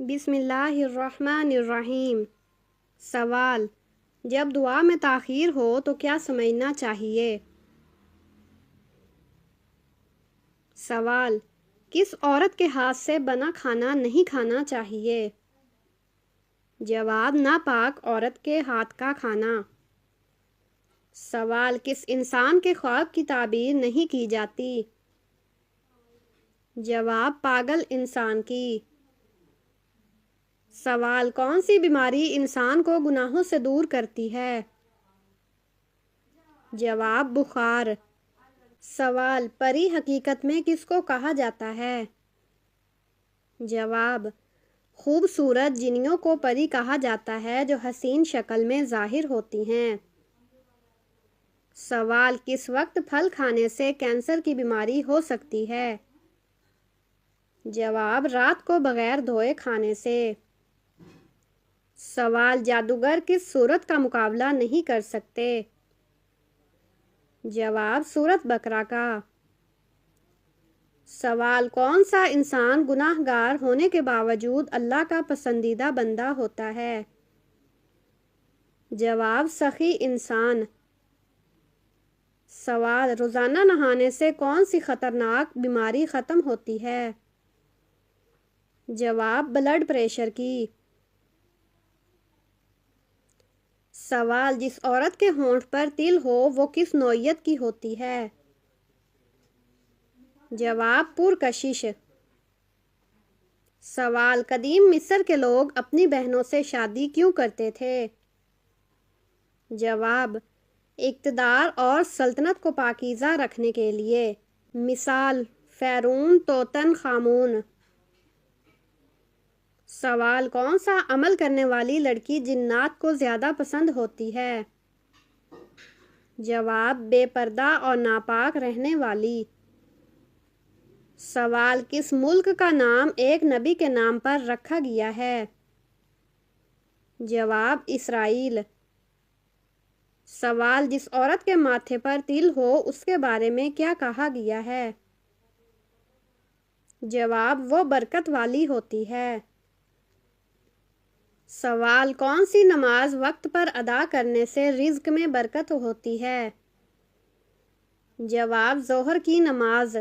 بسم اللہ الرحمن الرحیم۔ سوال: جب دعا میں تاخیر ہو تو کیا سمجھنا چاہیے؟ سوال: کس عورت کے ہاتھ سے بنا کھانا نہیں کھانا چاہیے؟ جواب: ناپاک عورت کے ہاتھ کا کھانا۔ سوال: کس انسان کے خواب کی تعبیر نہیں کی جاتی؟ جواب: پاگل انسان کی۔ سوال: کون سی بیماری انسان کو گناہوں سے دور کرتی ہے؟ جواب: بخار۔ سوال: پری حقیقت میں کس کو کہا جاتا ہے؟ جواب: خوبصورت جنیوں کو پری کہا جاتا ہے جو حسین شکل میں ظاہر ہوتی ہیں۔ سوال: کس وقت پھل کھانے سے کینسر کی بیماری ہو سکتی ہے؟ جواب: رات کو بغیر دھوئے کھانے سے۔ سوال: جادوگر کس صورت کا مقابلہ نہیں کر سکتے؟ جواب: صورت بقرہ کا۔ سوال: کون سا انسان گناہ گار ہونے کے باوجود اللہ کا پسندیدہ بندہ ہوتا ہے؟ جواب: سخی انسان۔ سوال: روزانہ نہانے سے کون سی خطرناک بیماری ختم ہوتی ہے؟ جواب: بلڈ پریشر کی۔ سوال: جس عورت کے ہونٹ پر تل ہو وہ کس نوعیت کی ہوتی ہے؟ جواب: پرکشش۔ سوال: قدیم مصر کے لوگ اپنی بہنوں سے شادی کیوں کرتے تھے؟ جواب: اقتدار اور سلطنت کو پاکیزہ رکھنے کے لیے۔ مثال: فرعون، توتن خامون۔ سوال: کون سا عمل کرنے والی لڑکی جنات کو زیادہ پسند ہوتی ہے؟ جواب: بے پردہ اور ناپاک رہنے والی۔ سوال: کس ملک کا نام ایک نبی کے نام پر رکھا گیا ہے؟ جواب: اسرائیل۔ سوال: جس عورت کے ماتھے پر تل ہو اس کے بارے میں کیا کہا گیا ہے؟ جواب: وہ برکت والی ہوتی ہے۔ سوال: کون سی نماز وقت پر ادا کرنے سے رزق میں برکت ہوتی ہے؟ جواب: ظہر کی نماز۔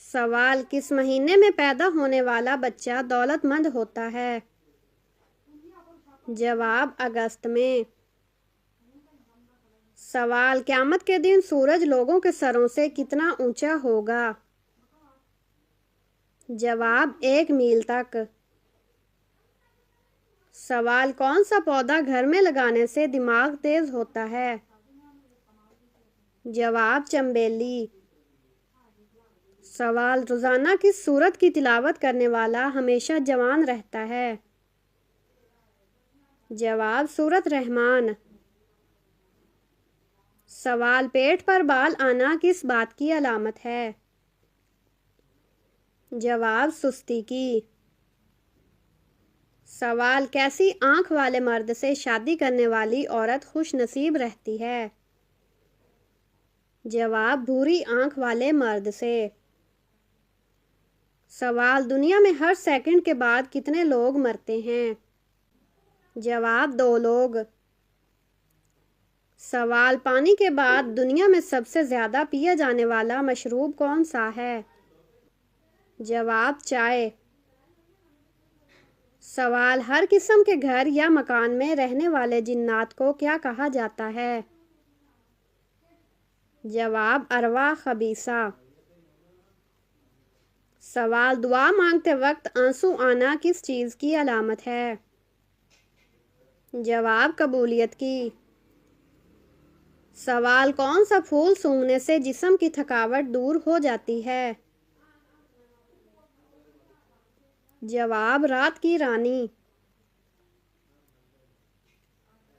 سوال: کس مہینے میں پیدا ہونے والا بچہ دولت مند ہوتا ہے؟ جواب: اگست میں۔ سوال: قیامت کے دن سورج لوگوں کے سروں سے کتنا اونچا ہوگا؟ جواب: 1 میل تک۔ سوال: کون سا پودا گھر میں لگانے سے دماغ تیز ہوتا ہے؟ جواب: چنبیلی۔ سوال: روزانہ کس سورت کی تلاوت کرنے والا ہمیشہ جوان رہتا ہے؟ جواب: سورۃ رحمان۔ سوال: پیٹ پر بال آنا کس بات کی علامت ہے؟ جواب: سستی کی۔ سوال: کیسی آنکھ والے مرد سے شادی کرنے والی عورت خوش نصیب رہتی ہے؟ جواب: بھوری آنکھ والے مرد سے۔ سوال: دنیا میں ہر سیکنڈ کے بعد کتنے لوگ مرتے ہیں؟ جواب: 2 لوگ۔ سوال: پانی کے بعد دنیا میں سب سے زیادہ پیا جانے والا مشروب کون سا ہے؟ جواب: چائے۔ سوال: ہر قسم کے گھر یا مکان میں رہنے والے جنات کو کیا کہا جاتا ہے؟ جواب: ارواح خبیثہ۔ سوال: دعا مانگتے وقت آنسو آنا کس چیز کی علامت ہے؟ جواب: قبولیت کی۔ سوال: کون سا پھول سونگھنے سے جسم کی تھکاوٹ دور ہو جاتی ہے؟ جواب: رات کی رانی۔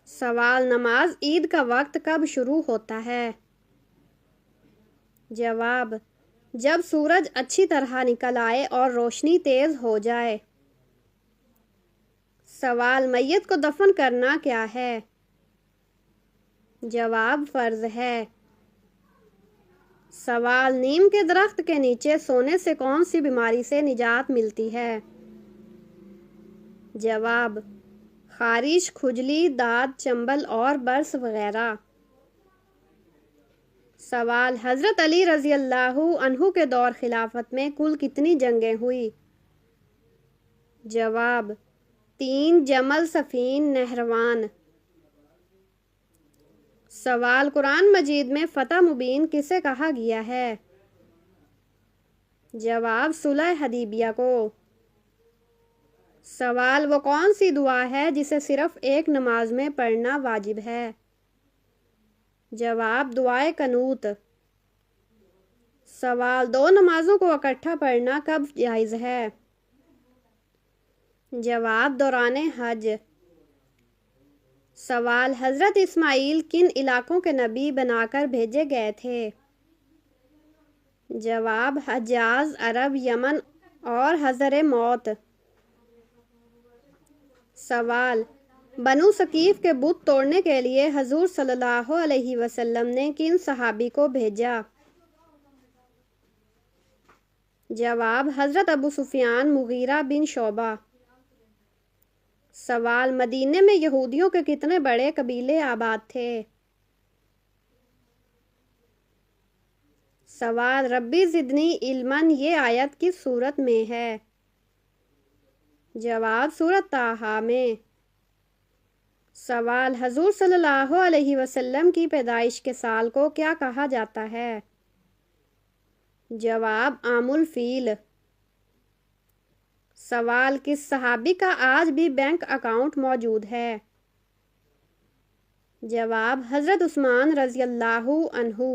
سوال: نماز عید کا وقت کب شروع ہوتا ہے؟ جواب: جب سورج اچھی طرح نکل آئے اور روشنی تیز ہو جائے۔ سوال: میت کو دفن کرنا کیا ہے؟ جواب: فرض ہے۔ سوال نیم کے درخت کے نیچے سونے سے کون سی بیماری سے نجات ملتی ہے؟ جواب خارش، کھجلی، داد، چنبل اور برس وغیرہ۔ سوال حضرت علی رضی اللہ عنہ کے دور خلافت میں کل کتنی جنگیں ہوئی؟ جواب 3، جمل، صفین، نہروان۔ سوال قرآن مجید میں فتح مبین کسے کہا گیا ہے؟ جواب صلح حدیبیہ کو۔ سوال وہ کون سی دعا ہے جسے صرف ایک نماز میں پڑھنا واجب ہے؟ جواب دعائے قنوت۔ سوال 2 نمازوں کو اکٹھا پڑھنا کب جائز ہے؟ جواب دوران حج۔ سوال حضرت اسماعیل کن علاقوں کے نبی بنا کر بھیجے گئے تھے؟ جواب حجاز، عرب، یمن اور حضر موت۔ سوال بنو ثقیف کے بت توڑنے کے لیے حضور صلی اللہ علیہ وسلم نے کن صحابی کو بھیجا؟ جواب حضرت ابو سفیان، مغیرہ بن شعبہ۔ سوال مدینے میں یہودیوں کے کتنے بڑے قبیلے آباد تھے؟ سوال ربی زدنی علماً یہ آیت کس سورت میں ہے؟ جواب سورۃ طٰہٰ میں۔ سوال حضور صلی اللہ علیہ وسلم کی پیدائش کے سال کو کیا کہا جاتا ہے؟ جواب عام الفیل۔ سوال کس صحابی کا آج بھی بینک اکاؤنٹ موجود ہے؟ جواب حضرت عثمان رضی اللہ عنہ۔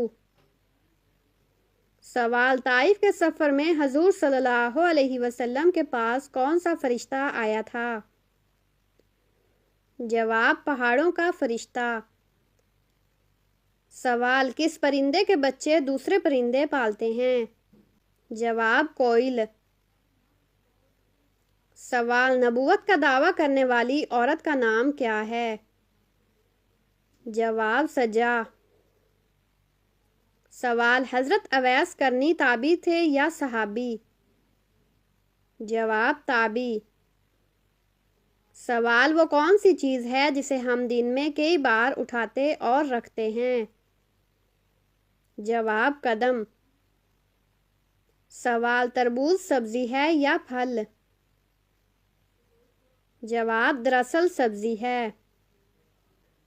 سوال طائف کے سفر میں حضور صلی اللہ علیہ وسلم کے پاس کون سا فرشتہ آیا تھا؟ جواب پہاڑوں کا فرشتہ۔ سوال کس پرندے کے بچے دوسرے پرندے پالتے ہیں؟ جواب کوئل۔ سوال نبوت کا دعویٰ کرنے والی عورت کا نام کیا ہے؟ جواب سجا۔ سوال حضرت اویس کرنی تابعی تھے یا صحابی؟ جواب تابعی۔ سوال وہ کون سی چیز ہے جسے ہم دن میں کئی بار اٹھاتے اور رکھتے ہیں؟ جواب قدم۔ سوال تربوز سبزی ہے یا پھل؟ جواب دراصل سبزی ہے۔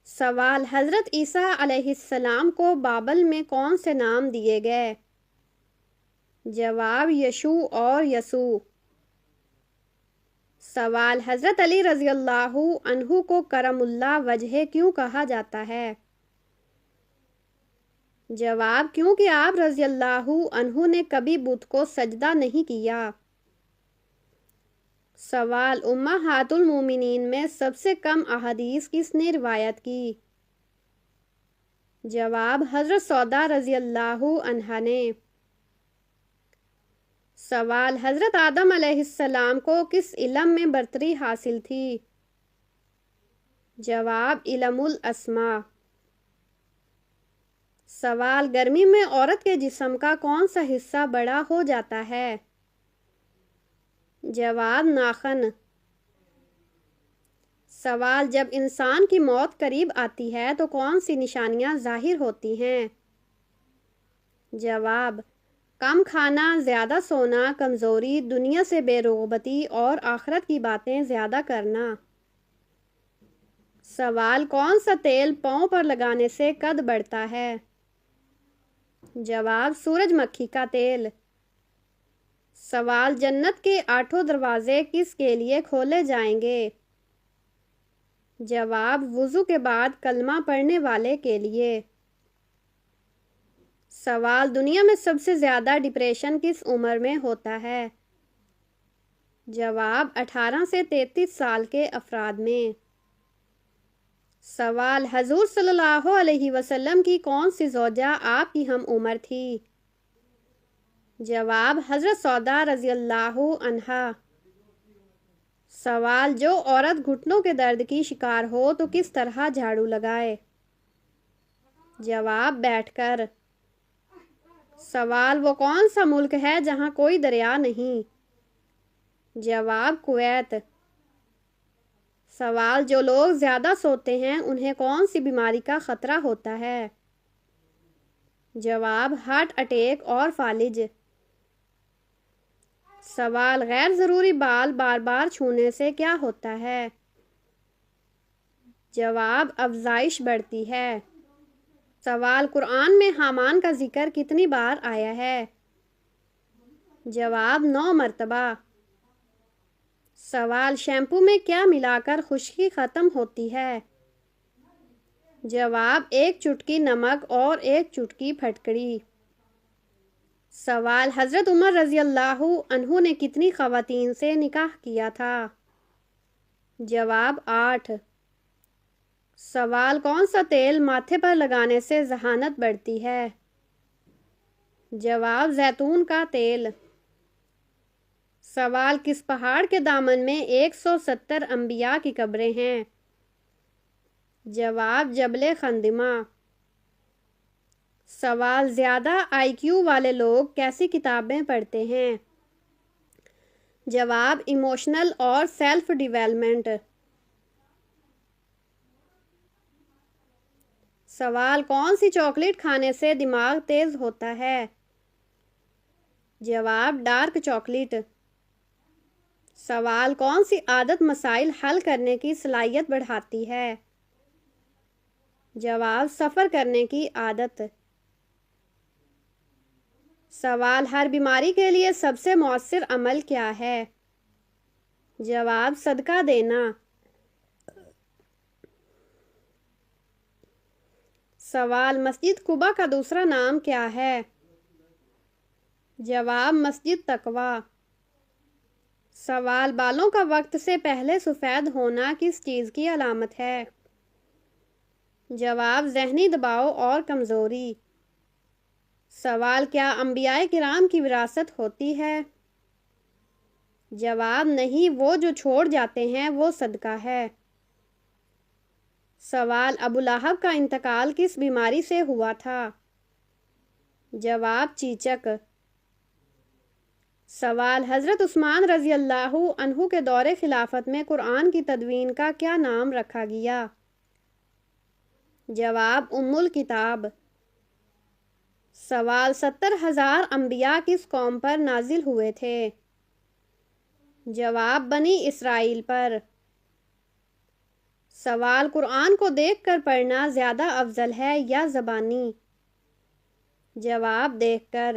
سوال حضرت عیسیٰ علیہ السلام کو بابل میں کون سے نام دیے گئے؟ جواب یشوع اور یسوع۔ سوال حضرت علی رضی اللہ عنہ کو کرم اللہ وجہ کیوں کہا جاتا ہے؟ جواب کیونکہ آپ رضی اللہ عنہ نے کبھی بت کو سجدہ نہیں کیا۔ سوال امہات المومنین میں سب سے کم احادیث کس نے روایت کی؟ جواب حضرت سودا رضی اللہ عنہا نے۔ سوال حضرت آدم علیہ السلام کو کس علم میں برتری حاصل تھی؟ جواب علم الاسماء۔ سوال گرمی میں عورت کے جسم کا کون سا حصہ بڑا ہو جاتا ہے؟ جواب ناخن۔ سوال جب انسان کی موت قریب آتی ہے تو کون سی نشانیاں ظاہر ہوتی ہیں؟ جواب کم کھانا، زیادہ سونا، کمزوری، دنیا سے بے رغبتی اور آخرت کی باتیں زیادہ کرنا۔ سوال کون سا تیل پاؤں پر لگانے سے قد بڑھتا ہے؟ جواب سورج مکھی کا تیل۔ سوال جنت کے 8 دروازے کس کے لیے کھولے جائیں گے؟ جواب وضو کے بعد کلمہ پڑھنے والے کے لیے۔ سوال دنیا میں سب سے زیادہ ڈپریشن کس عمر میں ہوتا ہے؟ جواب 18 سے 33 سال کے افراد میں۔ سوال حضور صلی اللہ علیہ وسلم کی کون سی زوجہ آپ کی ہم عمر تھی؟ جواب حضرت سودا رضی اللہ عنہا۔ سوال جو عورت گھٹنوں کے درد کی شکار ہو تو کس طرح جھاڑو لگائے؟ جواب بیٹھ کر۔ سوال وہ کون سا ملک ہے جہاں کوئی دریا نہیں؟ جواب کویت۔ سوال جو لوگ زیادہ سوتے ہیں انہیں کون سی بیماری کا خطرہ ہوتا ہے؟ جواب ہارٹ اٹیک اور فالج۔ سوال غیر ضروری بال بار بار چھونے سے کیا ہوتا ہے؟ جواب افزائش بڑھتی ہے۔ سوال قرآن میں حامان کا ذکر کتنی بار آیا ہے؟ جواب 9 مرتبہ۔ سوال شیمپو میں کیا ملا کر خشکی ختم ہوتی ہے؟ جواب 1 چٹکی نمک اور 1 چٹکی پھٹکڑی۔ سوال حضرت عمر رضی اللہ عنہ نے کتنی خواتین سے نکاح کیا تھا؟ جواب 8۔ سوال کون سا تیل ماتھے پر لگانے سے ذہانت بڑھتی ہے؟ جواب زیتون کا تیل۔ سوال کس پہاڑ کے دامن میں 170 انبیاء کی قبریں ہیں؟ جواب جبل خندمہ۔ سوال زیادہ آئی کیو والے لوگ کیسی کتابیں پڑھتے ہیں؟ جواب ایموشنل اور سیلف ڈیولپمنٹ۔ سوال کون سی چاکلیٹ کھانے سے دماغ تیز ہوتا ہے؟ جواب ڈارک چاکلیٹ۔ سوال کون سی عادت مسائل حل کرنے کی صلاحیت بڑھاتی ہے؟ جواب سفر کرنے کی عادت۔ سوال ہر بیماری کے لیے سب سے مؤثر عمل کیا ہے؟ جواب صدقہ دینا۔ سوال مسجد قباء کا دوسرا نام کیا ہے؟ جواب مسجد تقویٰ۔ سوال بالوں کا وقت سے پہلے سفید ہونا کس چیز کی علامت ہے؟ جواب ذہنی دباؤ اور کمزوری۔ سوال کیا انبیاء کرام کی وراثت ہوتی ہے؟ جواب نہیں، وہ جو چھوڑ جاتے ہیں وہ صدقہ ہے۔ سوال ابو لہب کا انتقال کس بیماری سے ہوا تھا؟ جواب چیچک۔ سوال حضرت عثمان رضی اللہ عنہ کے دور خلافت میں قرآن کی تدوین کا کیا نام رکھا گیا؟ جواب ام الکتاب۔ سوال 70,000 انبیاء کس قوم پر نازل ہوئے تھے؟ جواب بنی اسرائیل پر۔ سوال قرآن کو دیکھ کر پڑھنا زیادہ افضل ہے یا زبانی؟ جواب دیکھ کر۔